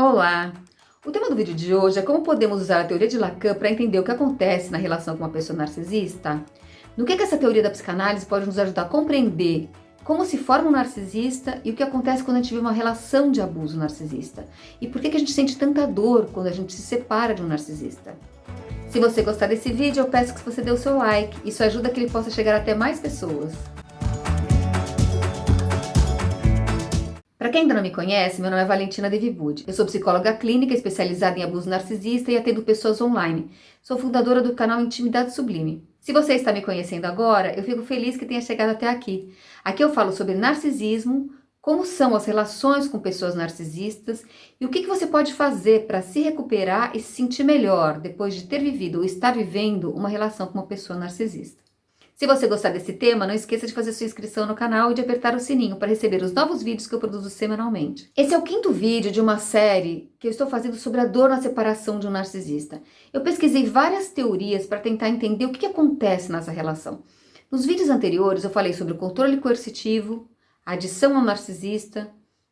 Olá! O tema do vídeo de hoje é como podemos usar a teoria de Lacan para entender o que acontece na relação com uma pessoa narcisista. No que essa teoria da psicanálise pode nos ajudar a compreender como se forma um narcisista e o que acontece quando a gente vive uma relação de abuso narcisista. E por que a gente sente tanta dor quando a gente se separa de um narcisista. Se você gostar desse vídeo, eu peço que você dê o seu like. Isso ajuda que ele possa chegar até mais pessoas. Para quem ainda não me conhece, meu nome é Valentina Devibud. Eu sou psicóloga clínica especializada em abuso narcisista e atendo pessoas online. Sou fundadora do canal Intimidade Sublime. Se você está me conhecendo agora, eu fico feliz que tenha chegado até aqui. Aqui eu falo sobre narcisismo, como são as relações com pessoas narcisistas e o que você pode fazer para se recuperar e se sentir melhor depois de ter vivido ou estar vivendo uma relação com uma pessoa narcisista. Se você gostar desse tema, não esqueça de fazer sua inscrição no canal e de apertar o sininho para receber os novos vídeos que eu produzo semanalmente. Esse é o 5º vídeo de uma série que eu estou fazendo sobre a dor na separação de um narcisista. Eu pesquisei várias teorias para tentar entender o que acontece nessa relação. Nos vídeos anteriores eu falei sobre o controle coercitivo, a adição ao narcisista,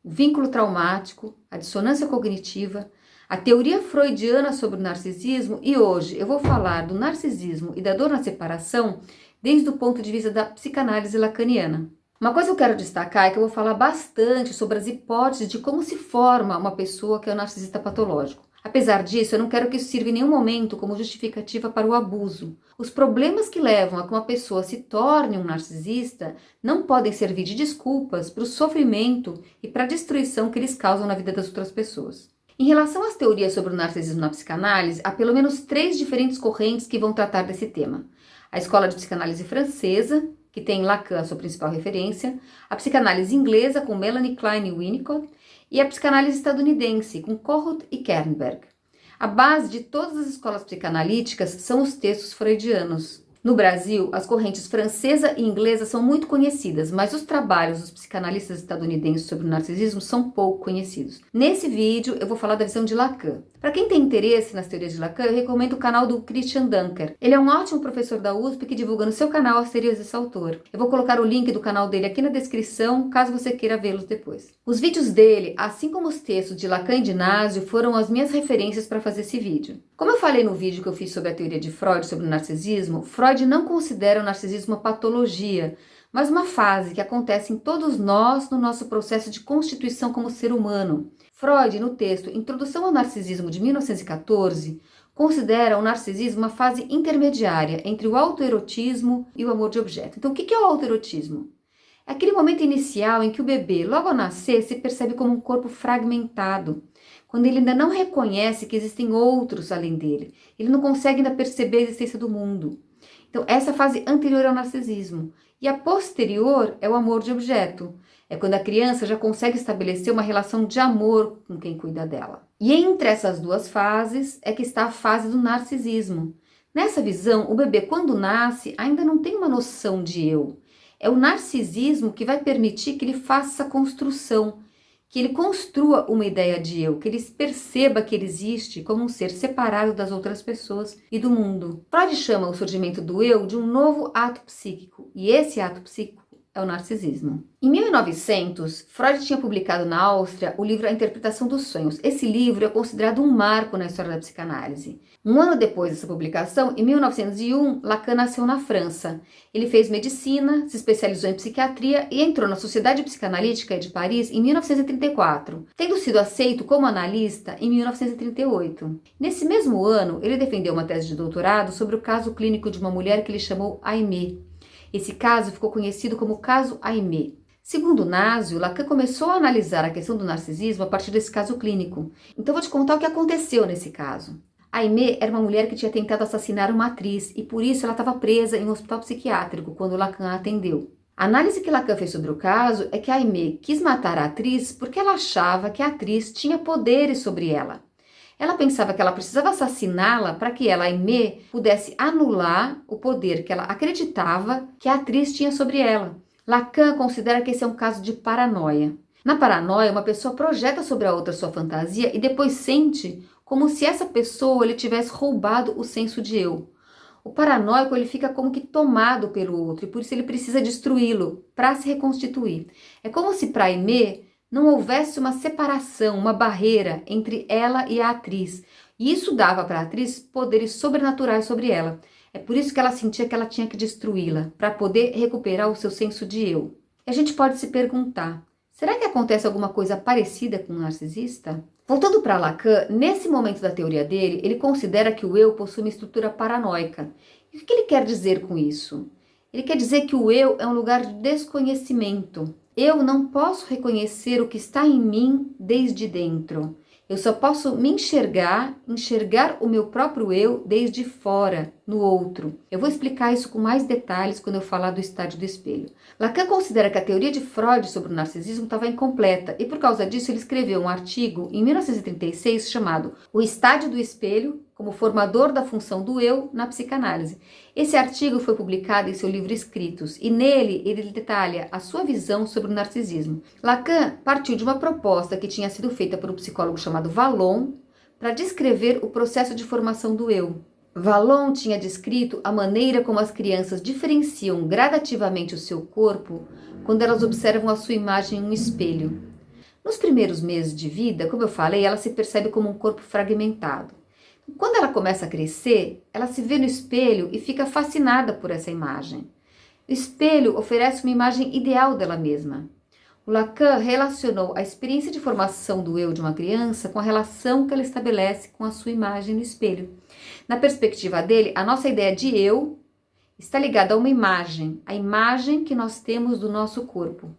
o vínculo traumático, a dissonância cognitiva, a teoria freudiana sobre o narcisismo e hoje eu vou falar do narcisismo e da dor na separação desde o ponto de vista da psicanálise lacaniana. Uma coisa que eu quero destacar é que eu vou falar bastante sobre as hipóteses de como se forma uma pessoa que é um narcisista patológico. Apesar disso, eu não quero que isso sirva em nenhum momento como justificativa para o abuso. Os problemas que levam a que uma pessoa se torne um narcisista não podem servir de desculpas para o sofrimento e para a destruição que eles causam na vida das outras pessoas. Em relação às teorias sobre o narcisismo na psicanálise, há pelo menos 3 diferentes correntes que vão tratar desse tema. A escola de psicanálise francesa, que tem Lacan a sua principal referência, a psicanálise inglesa com Melanie Klein e Winnicott, e a psicanálise estadunidense com Kohut e Kernberg. A base de todas as escolas psicanalíticas são os textos freudianos. No Brasil, as correntes francesa e inglesa são muito conhecidas, mas os trabalhos dos psicanalistas estadunidenses sobre o narcisismo são pouco conhecidos. Nesse vídeo, eu vou falar da visão de Lacan. Para quem tem interesse nas teorias de Lacan, eu recomendo o canal do Christian Dunker. Ele é um ótimo professor da USP que divulga no seu canal as teorias desse autor. Eu vou colocar o link do canal dele aqui na descrição, caso você queira vê-los depois. Os vídeos dele, assim como os textos de Lacan e de Nassio, foram as minhas referências para fazer esse vídeo. Como eu falei no vídeo que eu fiz sobre a teoria de Freud sobre o narcisismo, Freud não considera o narcisismo uma patologia, mas uma fase que acontece em todos nós no nosso processo de constituição como ser humano. Freud, no texto Introdução ao Narcisismo de 1914, considera o narcisismo uma fase intermediária entre o autoerotismo e o amor de objeto. Então, o que é o autoerotismo? É aquele momento inicial em que o bebê, logo ao nascer, se percebe como um corpo fragmentado, quando ele ainda não reconhece que existem outros além dele. Ele não consegue ainda perceber a existência do mundo. Então, essa é a fase anterior ao narcisismo. E a posterior é o amor de objeto. É quando a criança já consegue estabelecer uma relação de amor com quem cuida dela. E entre essas 2 fases é que está a fase do narcisismo. Nessa visão, o bebê, quando nasce, ainda não tem uma noção de eu. É o narcisismo que vai permitir que ele faça essa construção, que ele construa uma ideia de eu, que ele perceba que ele existe como um ser separado das outras pessoas e do mundo. Freud chama o surgimento do eu de um novo ato psíquico, e esse ato psíquico é o narcisismo. Em 1900, Freud tinha publicado na Áustria o livro A Interpretação dos Sonhos. Esse livro é considerado um marco na história da psicanálise. Um ano depois dessa publicação, em 1901, Lacan nasceu na França. Ele fez medicina, se especializou em psiquiatria e entrou na Sociedade Psicanalítica de Paris em 1934, tendo sido aceito como analista em 1938. Nesse mesmo ano, ele defendeu uma tese de doutorado sobre o caso clínico de uma mulher que ele chamou Aimée. Esse caso ficou conhecido como caso Aimée. Segundo Nassio, Lacan começou a analisar a questão do narcisismo a partir desse caso clínico. Então vou te contar o que aconteceu nesse caso. Aimée era uma mulher que tinha tentado assassinar uma atriz e por isso ela estava presa em um hospital psiquiátrico quando Lacan a atendeu. A análise que Lacan fez sobre o caso é que Aimée quis matar a atriz porque ela achava que a atriz tinha poderes sobre ela. Ela pensava que ela precisava assassiná-la para que ela, Aimée, pudesse anular o poder que ela acreditava que a atriz tinha sobre ela. Lacan considera que esse é um caso de paranoia. Na paranoia, uma pessoa projeta sobre a outra sua fantasia e depois sente como se essa pessoa lhe tivesse roubado o senso de eu. O paranoico ele fica como que tomado pelo outro e por isso ele precisa destruí-lo para se reconstituir. É como se para Aimée não houvesse uma separação, uma barreira entre ela e a atriz. E isso dava para a atriz poderes sobrenaturais sobre ela. É por isso que ela sentia que ela tinha que destruí-la, para poder recuperar o seu senso de eu. E a gente pode se perguntar, será que acontece alguma coisa parecida com o narcisista? Voltando para Lacan, nesse momento da teoria dele, ele considera que o eu possui uma estrutura paranoica. E o que ele quer dizer com isso? Ele quer dizer que o eu é um lugar de desconhecimento. Eu não posso reconhecer o que está em mim desde dentro. Eu só posso me enxergar o meu próprio eu desde fora, no outro. Eu vou explicar isso com mais detalhes quando eu falar do estádio do espelho. Lacan considera que a teoria de Freud sobre o narcisismo estava incompleta e por causa disso ele escreveu um artigo em 1936 chamado O Estádio do Espelho como formador da função do eu na psicanálise. Esse artigo foi publicado em seu livro Escritos e nele ele detalha a sua visão sobre o narcisismo. Lacan partiu de uma proposta que tinha sido feita por um psicólogo chamado Vallon para descrever o processo de formação do eu. Vallon tinha descrito a maneira como as crianças diferenciam gradativamente o seu corpo quando elas observam a sua imagem em um espelho. Nos primeiros meses de vida, como eu falei, ela se percebe como um corpo fragmentado. Quando ela começa a crescer, ela se vê no espelho e fica fascinada por essa imagem. O espelho oferece uma imagem ideal dela mesma. O Lacan relacionou a experiência de formação do eu de uma criança com a relação que ela estabelece com a sua imagem no espelho. Na perspectiva dele, a nossa ideia de eu está ligada a uma imagem, a imagem que nós temos do nosso corpo.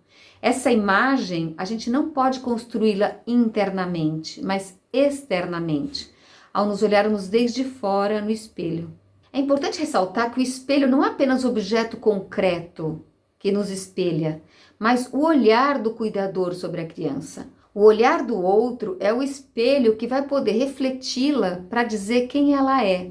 Essa imagem, a gente não pode construí-la internamente, mas externamente, ao nos olharmos desde fora no espelho. É importante ressaltar que o espelho não é apenas objeto concreto que nos espelha, mas o olhar do cuidador sobre a criança. O olhar do outro é o espelho que vai poder refleti-la para dizer quem ela é.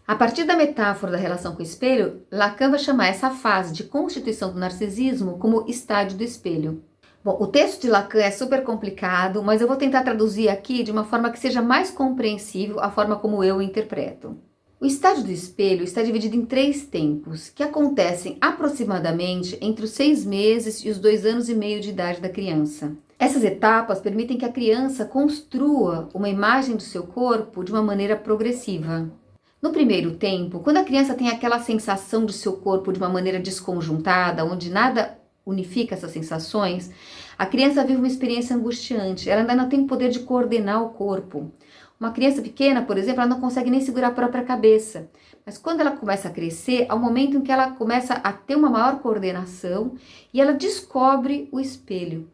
A partir da metáfora da relação com o espelho, Lacan vai chamar essa fase de constituição do narcisismo como estádio do espelho. Bom, o texto de Lacan é super complicado, mas eu vou tentar traduzir aqui de uma forma que seja mais compreensível a forma como eu o interpreto. O estádio do espelho está dividido em 3 tempos, que acontecem aproximadamente entre os 6 meses e os 2 anos e meio de idade da criança. Essas etapas permitem que a criança construa uma imagem do seu corpo de uma maneira progressiva. No primeiro tempo, quando a criança tem aquela sensação de seu corpo de uma maneira desconjuntada, onde nada unifica essas sensações, a criança vive uma experiência angustiante, ela ainda não tem o poder de coordenar o corpo. Uma criança pequena, por exemplo, ela não consegue nem segurar a própria cabeça, mas quando ela começa a crescer, há um momento em que ela começa a ter uma maior coordenação e ela descobre o espelho.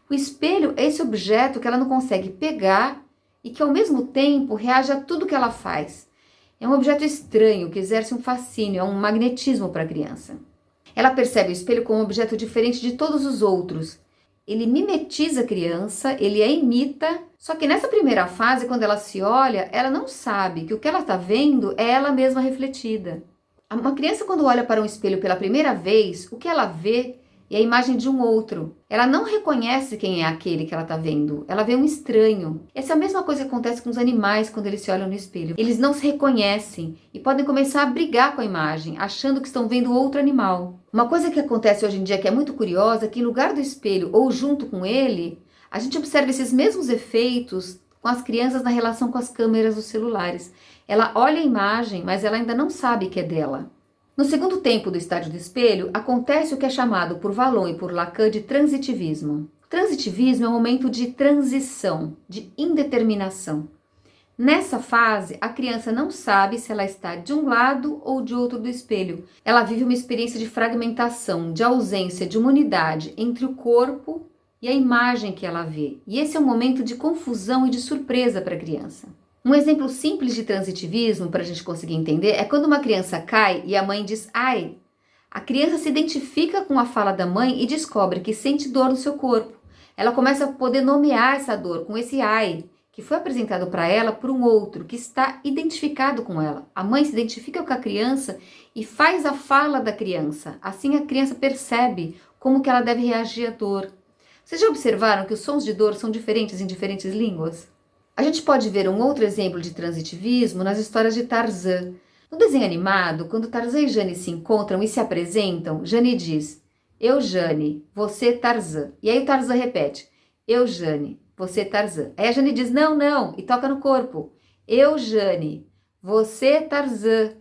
O espelho é esse objeto que ela não consegue pegar e que ao mesmo tempo reage a tudo que ela faz. É um objeto estranho que exerce um fascínio, é um magnetismo para a criança. Ela percebe o espelho como um objeto diferente de todos os outros. Ele mimetiza a criança, ele a imita, só que nessa primeira fase, quando ela se olha, ela não sabe que o que ela está vendo é ela mesma refletida. Uma criança, quando olha para um espelho pela primeira vez, o que ela vê é a imagem de um outro. Ela não reconhece quem é aquele que ela está vendo, ela vê um estranho. Essa é a mesma coisa que acontece com os animais quando eles se olham no espelho. Eles não se reconhecem e podem começar a brigar com a imagem, achando que estão vendo outro animal. Uma coisa que acontece hoje em dia que é muito curiosa é que em lugar do espelho ou junto com ele, a gente observa esses mesmos efeitos com as crianças na relação com as câmeras dos celulares. Ela olha a imagem, mas ela ainda não sabe que é dela. No segundo tempo do estádio do espelho, acontece o que é chamado por Vallon e por Lacan de transitivismo. Transitivismo é um momento de transição, de indeterminação. Nessa fase, a criança não sabe se ela está de um lado ou de outro do espelho. Ela vive uma experiência de fragmentação, de ausência de uma unidade entre o corpo e a imagem que ela vê. E esse é um momento de confusão e de surpresa para a criança. Um exemplo simples de transitivismo, para a gente conseguir entender, é quando uma criança cai e a mãe diz ai. A criança se identifica com a fala da mãe e descobre que sente dor no seu corpo. Ela começa a poder nomear essa dor com esse ai, que foi apresentado para ela por um outro, que está identificado com ela. A mãe se identifica com a criança e faz a fala da criança. Assim a criança percebe como que ela deve reagir à dor. Vocês já observaram que os sons de dor são diferentes em diferentes línguas? A gente pode ver um outro exemplo de transitivismo nas histórias de Tarzan. No desenho animado, quando Tarzan e Jane se encontram e se apresentam, Jane diz: eu, Jane, você, Tarzan. E aí o Tarzan repete: Eu, Jane, você, Tarzan. Aí a Jane diz, não, não, e toca no corpo. Eu, Jane, você, Tarzan.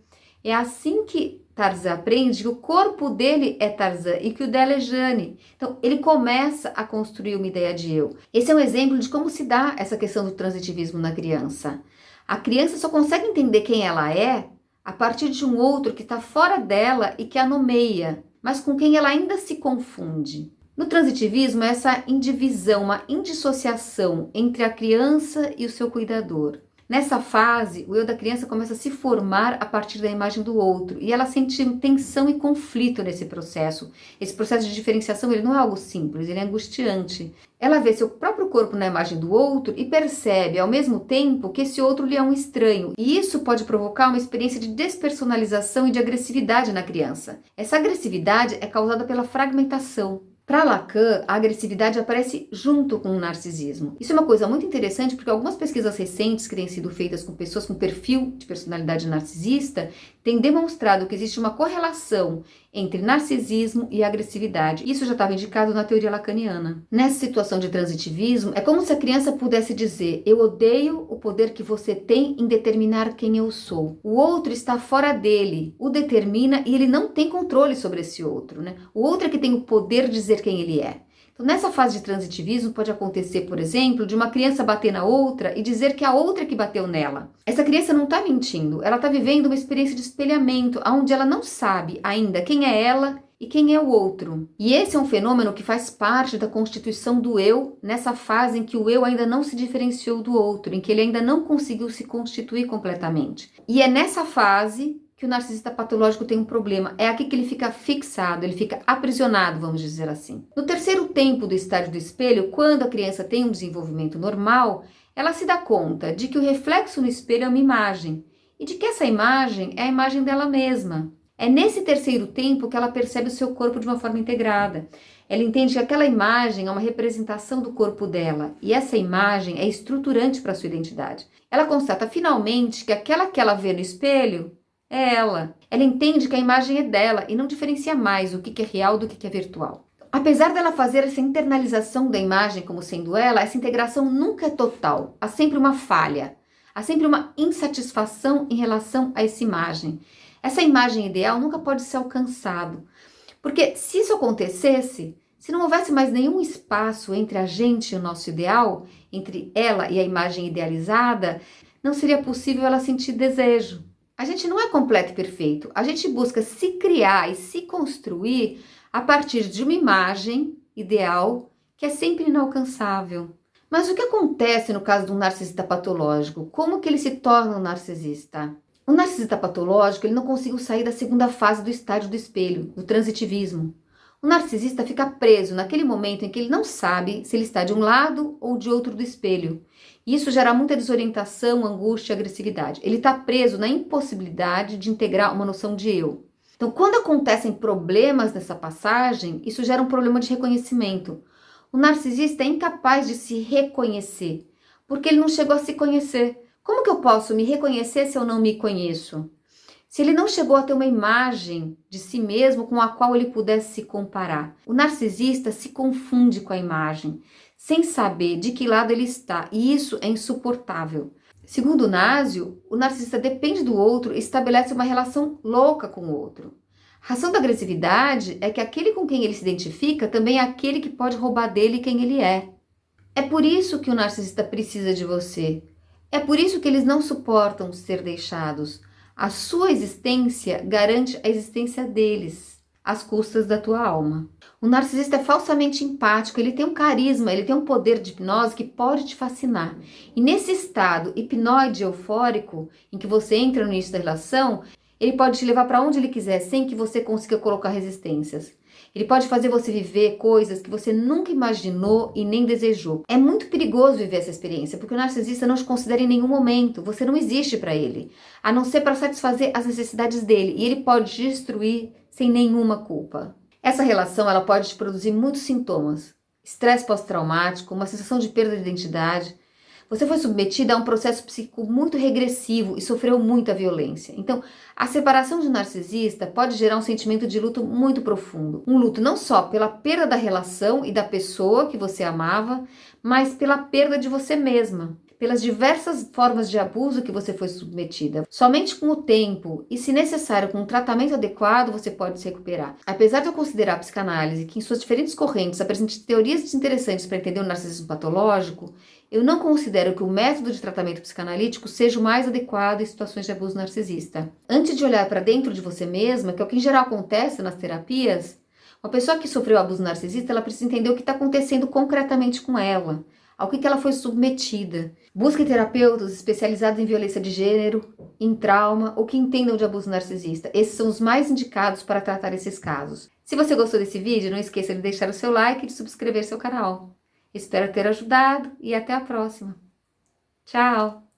É assim que Tarzan aprende que o corpo dele é Tarzan e que o dela é Jane. Então, ele começa a construir uma ideia de eu. Esse é um exemplo de como se dá essa questão do transitivismo na criança. A criança só consegue entender quem ela é a partir de um outro que está fora dela e que a nomeia, mas com quem ela ainda se confunde. No transitivismo, essa indivisão, uma indissociação entre a criança e o seu cuidador. Nessa fase, o eu da criança começa a se formar a partir da imagem do outro e ela sente tensão e conflito nesse processo. Esse processo de diferenciação ele não é algo simples, ele é angustiante. Ela vê seu próprio corpo na imagem do outro e percebe, ao mesmo tempo, que esse outro lhe é um estranho. E isso pode provocar uma experiência de despersonalização e de agressividade na criança. Essa agressividade é causada pela fragmentação. Para Lacan, a agressividade aparece junto com o narcisismo. Isso é uma coisa muito interessante porque algumas pesquisas recentes que têm sido feitas com pessoas com perfil de personalidade narcisista têm demonstrado que existe uma correlação entre narcisismo e agressividade. Isso já estava indicado na teoria lacaniana. Nessa situação de transitivismo, é como se a criança pudesse dizer: eu odeio o poder que você tem em determinar quem eu sou. O outro está fora dele, o determina e ele não tem controle sobre esse outro, né? O outro é que tem o poder de dizer quem ele é. Então, nessa fase de transitivismo, pode acontecer, por exemplo, de uma criança bater na outra e dizer que a outra é que bateu nela. Essa criança não está mentindo, ela está vivendo uma experiência de espelhamento, onde ela não sabe ainda quem é ela e quem é o outro. E esse é um fenômeno que faz parte da constituição do eu, nessa fase em que o eu ainda não se diferenciou do outro, em que ele ainda não conseguiu se constituir completamente. E é nessa fase que o narcisista patológico tem um problema. É aqui que ele fica fixado, ele fica aprisionado, vamos dizer assim. No terceiro tempo do estágio do espelho, quando a criança tem um desenvolvimento normal, ela se dá conta de que o reflexo no espelho é uma imagem e de que essa imagem é a imagem dela mesma. É nesse terceiro tempo que ela percebe o seu corpo de uma forma integrada. Ela entende que aquela imagem é uma representação do corpo dela e essa imagem é estruturante para a sua identidade. Ela constata finalmente que aquela que ela vê no espelho é ela. Ela entende que a imagem é dela e não diferencia mais o que é real do que é virtual. Apesar dela fazer essa internalização da imagem como sendo ela, essa integração nunca é total. Há sempre uma falha. Há sempre uma insatisfação em relação a essa imagem. Essa imagem ideal nunca pode ser alcançada. Porque se isso acontecesse, se não houvesse mais nenhum espaço entre a gente e o nosso ideal, entre ela e a imagem idealizada, não seria possível ela sentir desejo. A gente não é completo e perfeito, a gente busca se criar e se construir a partir de uma imagem ideal que é sempre inalcançável. Mas o que acontece no caso de um narcisista patológico? Como que ele se torna um narcisista? O narcisista patológico ele não conseguiu sair da segunda fase do estágio do espelho, do transitivismo. O narcisista fica preso naquele momento em que ele não sabe se ele está de um lado ou de outro do espelho. Isso gera muita desorientação, angústia e agressividade. Ele está preso na impossibilidade de integrar uma noção de eu. Então, quando acontecem problemas nessa passagem, isso gera um problema de reconhecimento. O narcisista é incapaz de se reconhecer, porque ele não chegou a se conhecer. Como que eu posso me reconhecer se eu não me conheço? Se ele não chegou a ter uma imagem de si mesmo com a qual ele pudesse se comparar. O narcisista se confunde com a imagem, sem saber de que lado ele está, e isso é insuportável. Segundo Nassio, o narcisista depende do outro e estabelece uma relação louca com o outro. A razão da agressividade é que aquele com quem ele se identifica também é aquele que pode roubar dele quem ele é. É por isso que o narcisista precisa de você. É por isso que eles não suportam ser deixados. A sua existência garante a existência deles, às custas da tua alma. O narcisista é falsamente empático, ele tem um carisma, ele tem um poder de hipnose que pode te fascinar. E nesse estado hipnoide eufórico, em que você entra no início da relação, ele pode te levar para onde ele quiser, sem que você consiga colocar resistências. Ele pode fazer você viver coisas que você nunca imaginou e nem desejou. É muito perigoso viver essa experiência, porque o narcisista não te considera em nenhum momento. Você não existe para ele, a não ser para satisfazer as necessidades dele. E ele pode te destruir sem nenhuma culpa. Essa relação ela pode te produzir muitos sintomas. Estresse pós-traumático, uma sensação de perda de identidade. Você foi submetida a um processo psíquico muito regressivo e sofreu muita violência. Então, a separação de um narcisista pode gerar um sentimento de luto muito profundo. Um luto não só pela perda da relação e da pessoa que você amava, mas pela perda de você mesma, pelas diversas formas de abuso que você foi submetida. Somente com o tempo e, se necessário, com um tratamento adequado, você pode se recuperar. Apesar de eu considerar a psicanálise que, em suas diferentes correntes, apresente teorias interessantes para entender o narcisismo patológico, eu não considero que o método de tratamento psicanalítico seja o mais adequado em situações de abuso narcisista. Antes de olhar para dentro de você mesma, que é o que em geral acontece nas terapias, uma pessoa que sofreu abuso narcisista, ela precisa entender o que está acontecendo concretamente com ela, ao que ela foi submetida. Busque terapeutas especializados em violência de gênero, em trauma ou que entendam de abuso narcisista. Esses são os mais indicados para tratar esses casos. Se você gostou desse vídeo, não esqueça de deixar o seu like e de subscrever seu canal. Espero ter ajudado e até a próxima. Tchau!